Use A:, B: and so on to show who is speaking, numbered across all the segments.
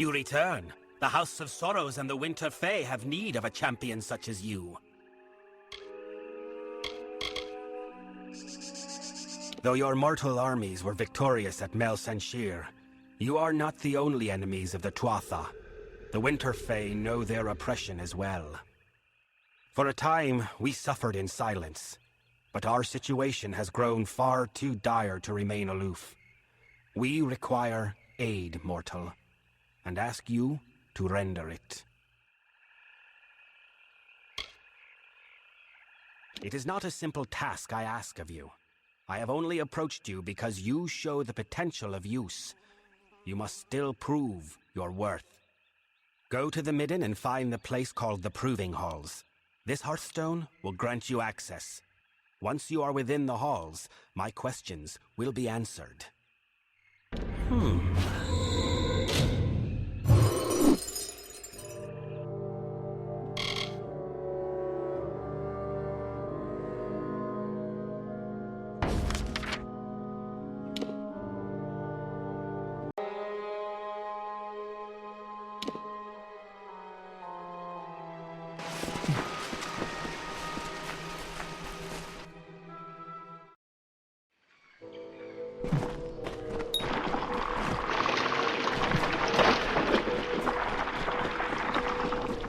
A: You return. The House of Sorrows and the Winter Fae have need of a champion such as you. Though your mortal armies were victorious at Mel Sanshir, you are not the only enemies of the Tuatha. The Winter Fae know their oppression as well. For a time, we suffered in silence, but our situation has grown far too dire to remain aloof. We require aid, mortal, and ask you to render it. It is not a simple task I ask of you. I have only approached you because you show the potential of use. You must still prove your worth. Go to the Midden and find the place called the Proving Halls. This Hearthstone will grant you access. Once you are within the halls, my questions will be answered.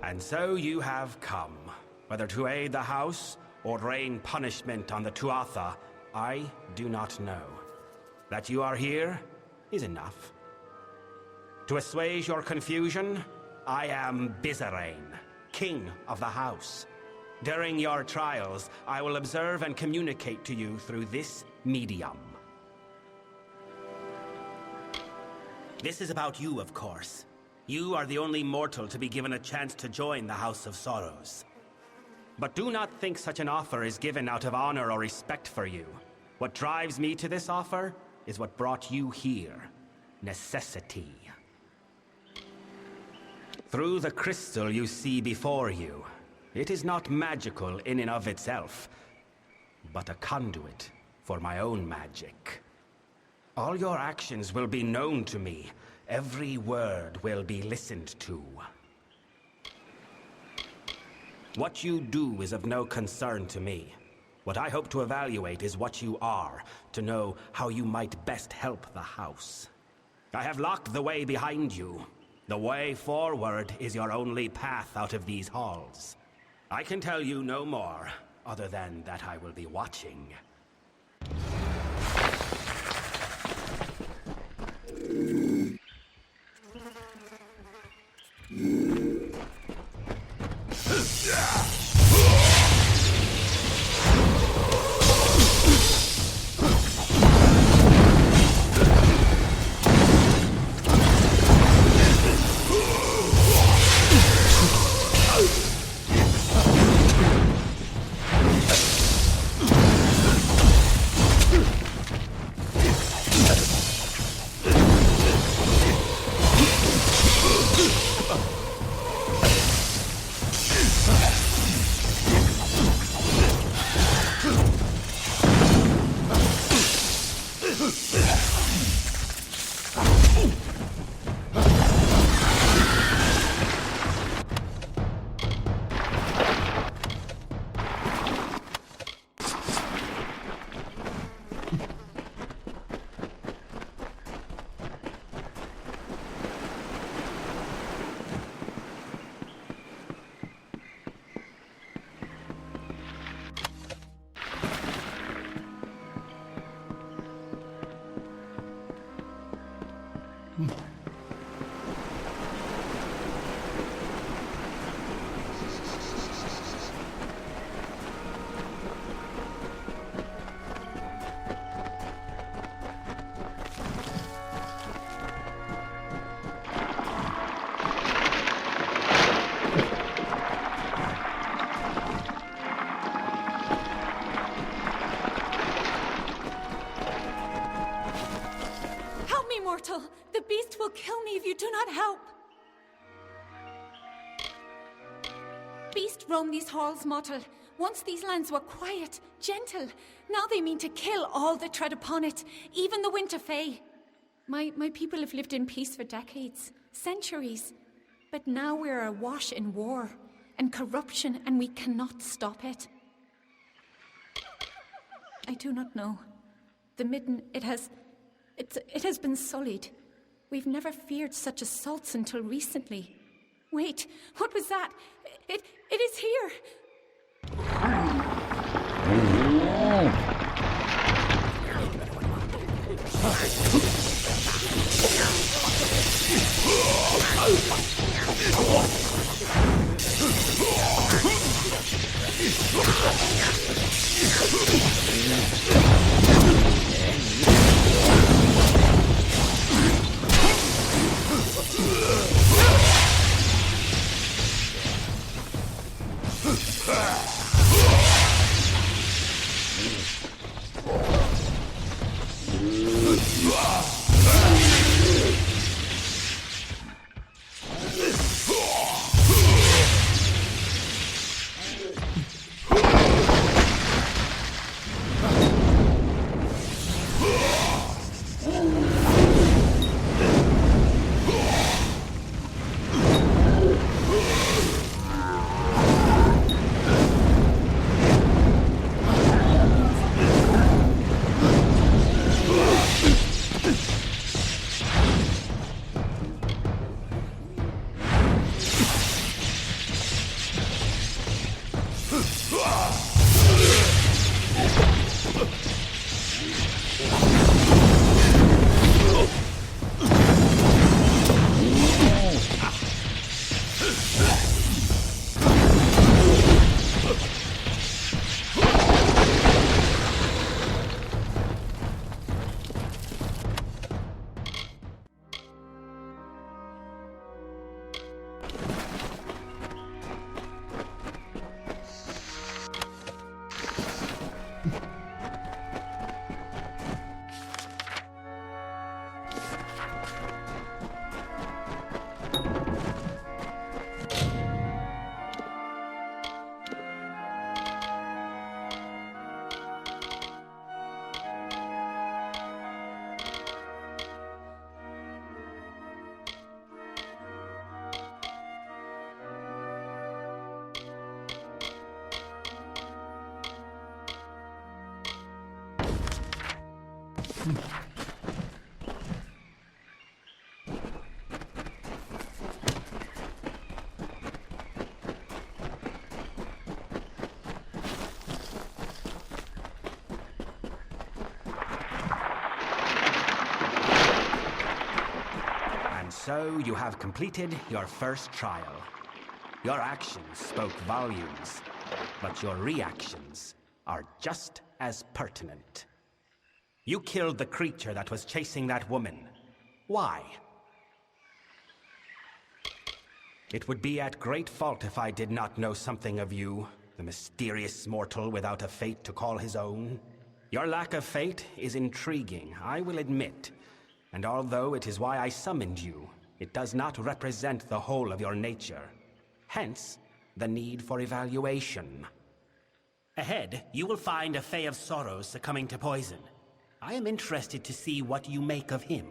A: And so you have come. Whether to aid the house or rain punishment on the Tuatha, I do not know. That you are here is enough. To assuage your confusion, I am Bizarrain, king of the house. During your trials, I will observe and communicate to you through this medium. This is about you, of course. You are the only mortal to be given a chance to join the House of Sorrows. But do not think such an offer is given out of honor or respect for you. What drives me to this offer is what brought you here. Necessity. Through the crystal you see before you, it is not magical in and of itself, but a conduit for my own magic. All your actions will be known to me. Every word will be listened to. What you do is of no concern to me. What I hope to evaluate is what you are, to know how you might best help the house. I have locked the way behind you. The way forward is your only path out of these halls. I can tell you no more, other than that I will be watching.
B: The beast will kill me if you do not help. Beast roam these halls, mortal. Once these lands were quiet, gentle. Now they mean to kill all that tread upon it, even the Winter Fae. My people have lived in peace for decades. centuries. But now we're awash in war and corruption, and we cannot stop it. I do not know. The midden, it has been sullied. We've never feared such assaults until recently. Wait, what was that? It is here!
A: So you have completed your first trial. Your actions spoke volumes, but your reactions are just as pertinent. You killed the creature that was chasing that woman. Why? It would be at great fault if I did not know something of you, the mysterious mortal without a fate to call his own. Your lack of fate is intriguing, I will admit. And although it is why I summoned you, it does not represent the whole of your nature. Hence, the need for evaluation.
C: Ahead, you will find a Fae of Sorrows succumbing to poison. I am interested to see what you make of him.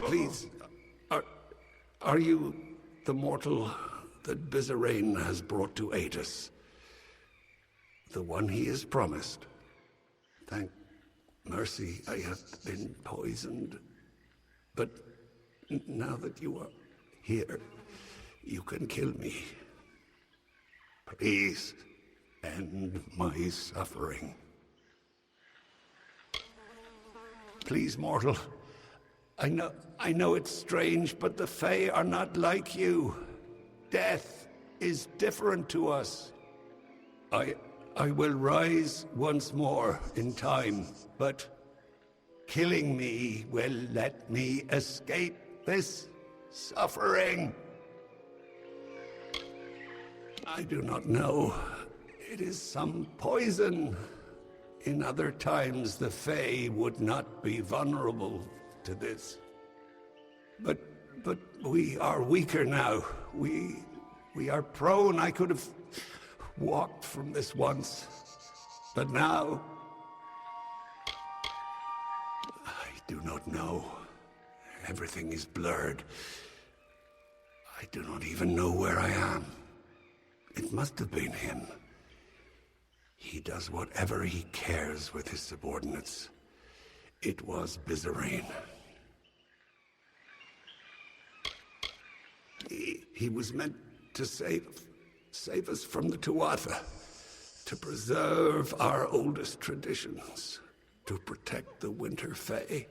D: Please, are you the mortal that Bizarrain has brought to aid us? The one he has promised? Thank mercy I have been poisoned. But now that you are here, you can kill me. Please, end my suffering. Please, mortal. I know it's strange, but the Fae are not like you. Death is different to us. I will rise once more in time, but killing me will let me escape this suffering. I do not know. It is some poison. In other times, the Fae would not be vulnerable to this. But we are weaker now. We are prone. I could have walked from this once. But now... I do not know. Everything is blurred. I do not even know where I am. It must have been him. He does whatever he cares with his subordinates. It was Bizarrain. He was meant to save us from the Tuatha, to preserve our oldest traditions, to protect the Winter Fae.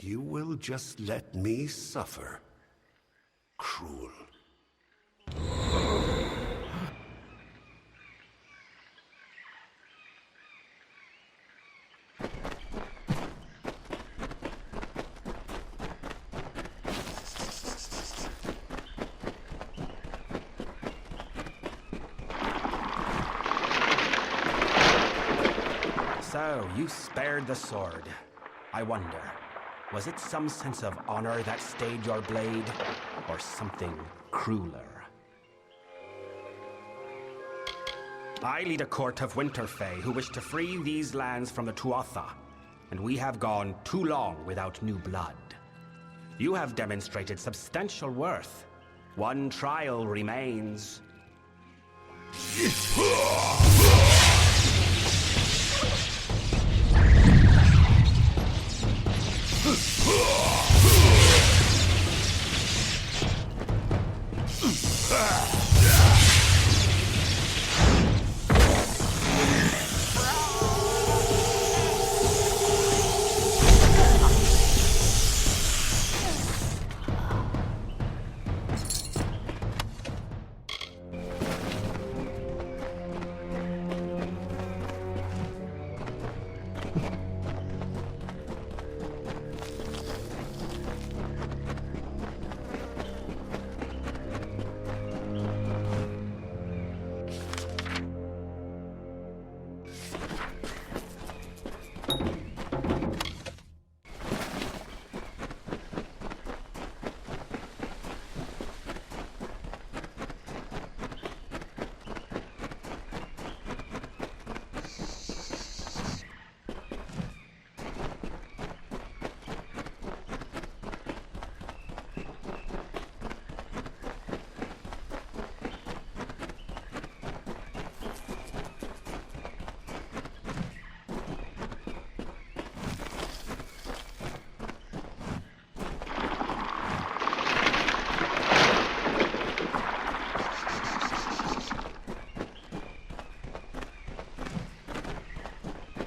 D: You will just let me suffer, cruel.
A: So, you spared the sword. I wonder, was it some sense of honor that stayed your blade, or something crueler? I lead a court of Winter Fae who wish to free these lands from the Tuatha, and we have gone too long without new blood. You have demonstrated substantial worth. One trial remains.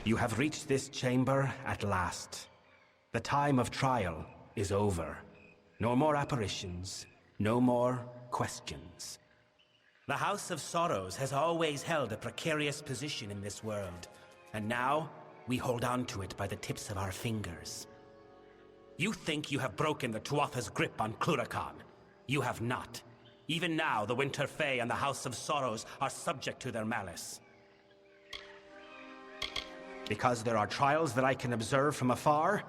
A: You have reached this chamber at last. The time of trial is over. No more apparitions, no more questions.
C: The House of Sorrows has always held a precarious position in this world, and now we hold on to it by the tips of our fingers. You think you have broken the Tuatha's grip on Cluracan. You have not. Even now, the Winter Fae and the House of Sorrows are subject to their malice. Because there are trials that I can observe from afar,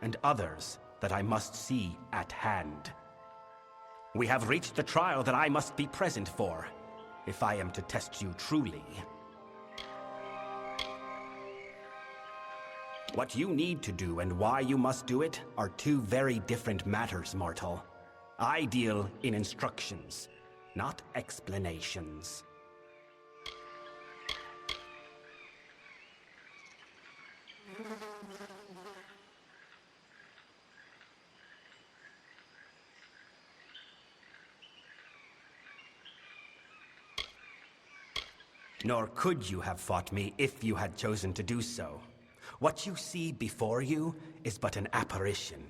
C: and others that I must see at hand. We have reached the trial that I must be present for, if I am to test you truly. What you need to do and why you must do it are two very different matters, mortal. I deal in instructions, not explanations. Nor could you have fought me if you had chosen to do so. What you see before you is but an apparition.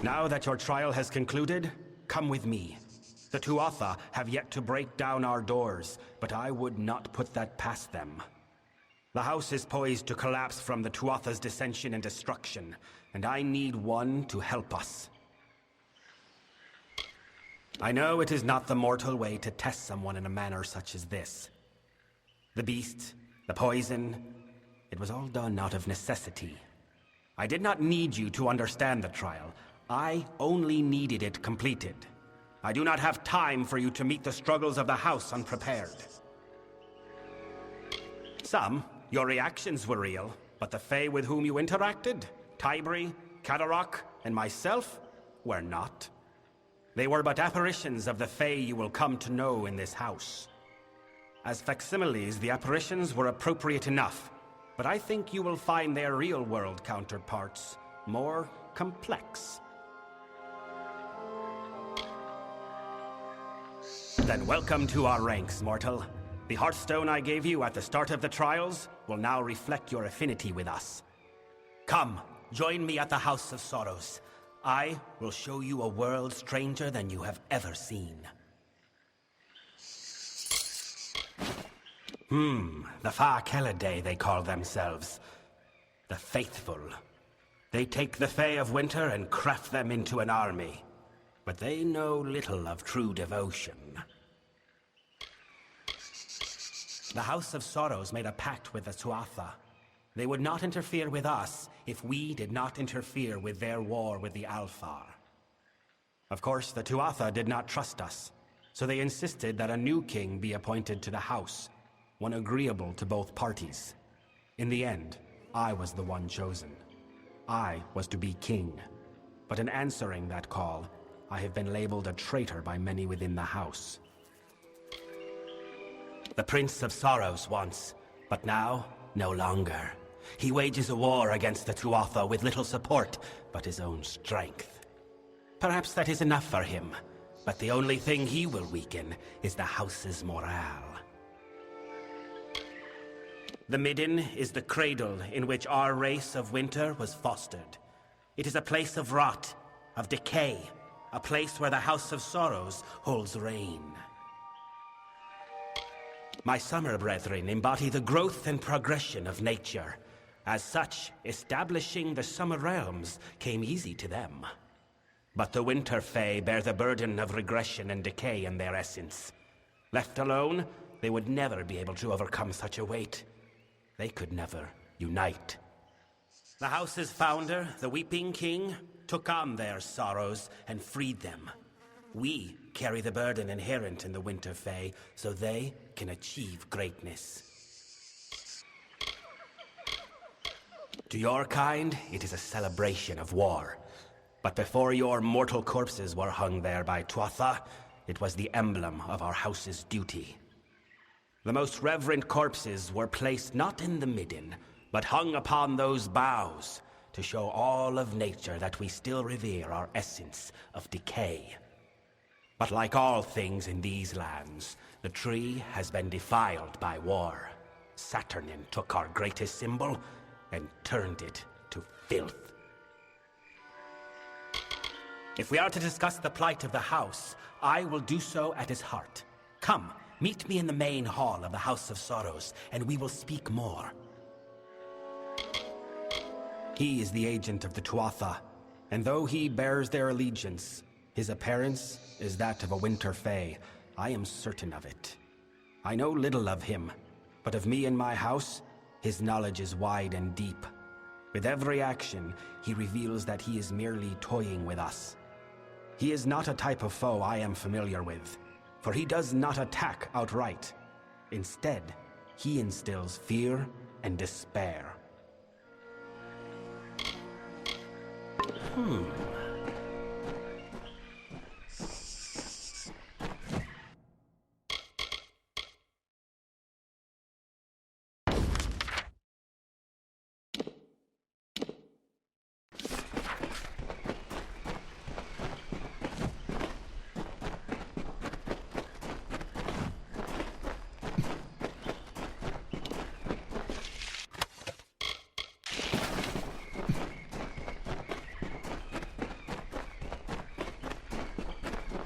C: Now that your trial has concluded, come with me. The Tuatha have yet to break down our doors, but I would not put that past them. The house is poised to collapse from the Tuatha's dissension and destruction, and I need one to help us. I know it is not the mortal way to test someone in a manner such as this. The beast, the poison, it was all done out of necessity. I did not need you to understand the trial. I only needed it completed. I do not have time for you to meet the struggles of the house unprepared. Your reactions were real, but the Fae with whom you interacted, Tybri, Kadarok, and myself, were not. They were but apparitions of the Fae you will come to know in this house. As facsimiles, the apparitions were appropriate enough, but I think you will find their real-world counterparts more complex. Then welcome to our ranks, mortal. The Hearthstone I gave you at the start of the trials will now reflect your affinity with us. Come, join me at the House of Sorrows. I will show you a world stranger than you have ever seen. The Fa Kelidae, they call themselves. The Faithful. They take the Fae of Winter and craft them into an army. But they know little of true devotion. The House of Sorrows made a pact with the Tuatha. They would not interfere with us if we did not interfere with their war with the Alfar. Of course, the Tuatha did not trust us, so they insisted that a new king be appointed to the house, one agreeable to both parties. In the end, I was the one chosen. I was to be king. But in answering that call, I have been labeled a traitor by many within the house. The Prince of Sorrows once, but now, no longer. He wages a war against the Tuatha with little support but his own strength. Perhaps that is enough for him, but the only thing he will weaken is the house's morale. The Midden is the cradle in which our race of Winter was fostered. It is a place of rot, of decay, a place where the House of Sorrows holds reign. My summer brethren embody the growth and progression of nature. As such, establishing the summer realms came easy to them. But the Winter Fae bear the burden of regression and decay in their essence. Left alone, they would never be able to overcome such a weight. They could never unite. The house's founder, the Weeping King, took on their sorrows and freed them. We carry the burden inherent in the Winter Fae, so they can achieve greatness. To your kind, it is a celebration of war. But before your mortal corpses were hung there by Tuatha, it was the emblem of our house's duty. The most reverent corpses were placed not in the midden, but hung upon those boughs to show all of nature that we still revere our essence of decay. But like all things in these lands, the tree has been defiled by war. Saturnin took our greatest symbol, and turned it to filth. If we are to discuss the plight of the house, I will do so at his heart. Come, meet me in the main hall of the House of Sorrows, and we will speak more.
A: He is the agent of the Tuatha, and though he bears their allegiance, his appearance is that of a winter fae. I am certain of it. I know little of him, but of me and my house, his knowledge is wide and deep. With every action, he reveals that he is merely toying with us. He is not a type of foe I am familiar with, for he does not attack outright. Instead, he instills fear and despair.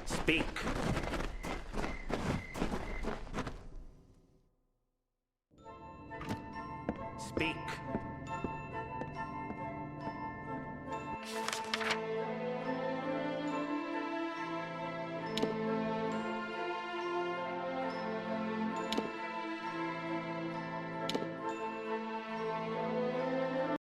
C: Speak.